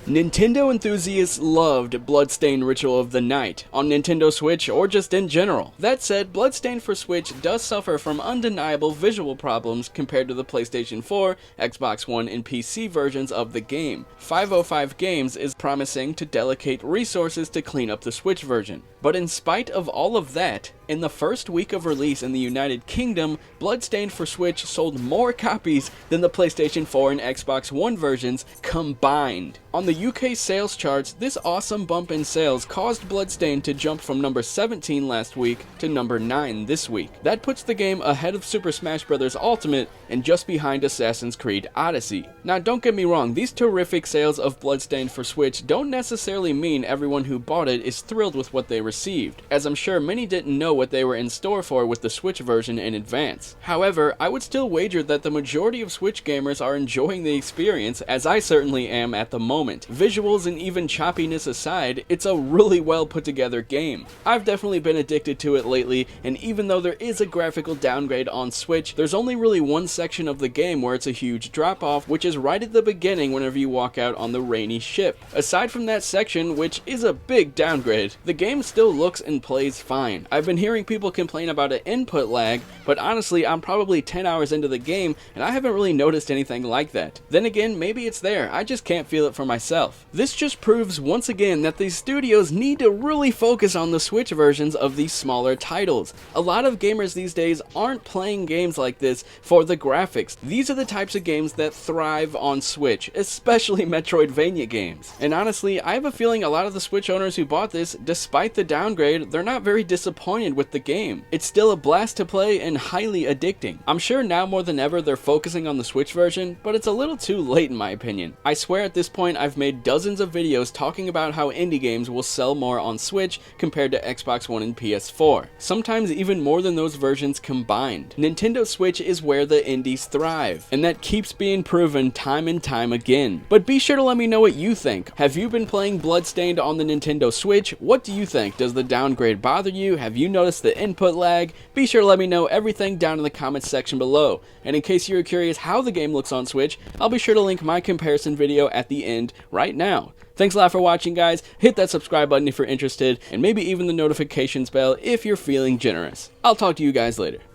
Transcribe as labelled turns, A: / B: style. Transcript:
A: Nintendo enthusiasts loved Bloodstained Ritual of the Night on Nintendo Switch or just in general. That said, Bloodstained for Switch does suffer from undeniable visual problems compared to the PlayStation 4, Xbox One, and PC versions of the game. 505 Games is promising to dedicate resources to clean up the Switch version. But in spite of all of that, in the first week of release in the United Kingdom, Bloodstained for Switch sold more copies than the PlayStation 4 and Xbox One versions combined. On the UK sales charts, this awesome bump in sales caused Bloodstained to jump from number 17 last week to number 9 this week. That puts the game ahead of Super Smash Bros. Ultimate and just behind Assassin's Creed Odyssey. Now don't get me wrong, these terrific sales of Bloodstained for Switch don't necessarily mean everyone who bought it is thrilled with what they received, as I'm sure many didn't know what they were in store for with the Switch version in advance. However, I would still wager that the majority of Switch gamers are enjoying the experience, as I certainly am at the moment. Visuals and even choppiness aside, it's a really well put together game. I've definitely been addicted to it lately, and even though there is a graphical downgrade on Switch, there's only really one section of the game where it's a huge drop off, which is right at the beginning whenever you walk out on the rainy ship. Aside from that section, which is a big downgrade, the game still looks and plays fine. I've been hearing people complain about an input lag, but honestly I'm probably 10 hours into the game and I haven't really noticed anything like that. Then again, maybe it's there, I just can't feel it for myself. This just proves once again that these studios need to really focus on the Switch versions of these smaller titles. A lot of gamers these days aren't playing games like this for the graphics. These are the types of games that thrive on Switch, especially Metroidvania games. And honestly, I have a feeling a lot of the Switch owners who bought this, despite the downgrade, they're not very disappointed with the game. It's still a blast to play and highly addicting. I'm sure now more than ever they're focusing on the Switch version, but it's a little too late in my opinion. I swear at this point I've made dozens of videos talking about how indie games will sell more on Switch compared to Xbox One and PS4. Sometimes even more than those versions combined. Nintendo Switch is where the indies thrive, and that keeps being proven time and time again. But be sure to let me know what you think. Have you been playing Bloodstained on the Nintendo Switch? What do you think? Does the downgrade bother you? Have you noticed the input lag? Be sure to let me know everything down in the comments section below. And in case you're curious how the game looks on Switch, I'll be sure to link my comparison video at the end right now. Thanks a lot for watching, guys. Hit that subscribe button if you're interested, and maybe even the notifications bell if you're feeling generous. I'll talk to you guys later.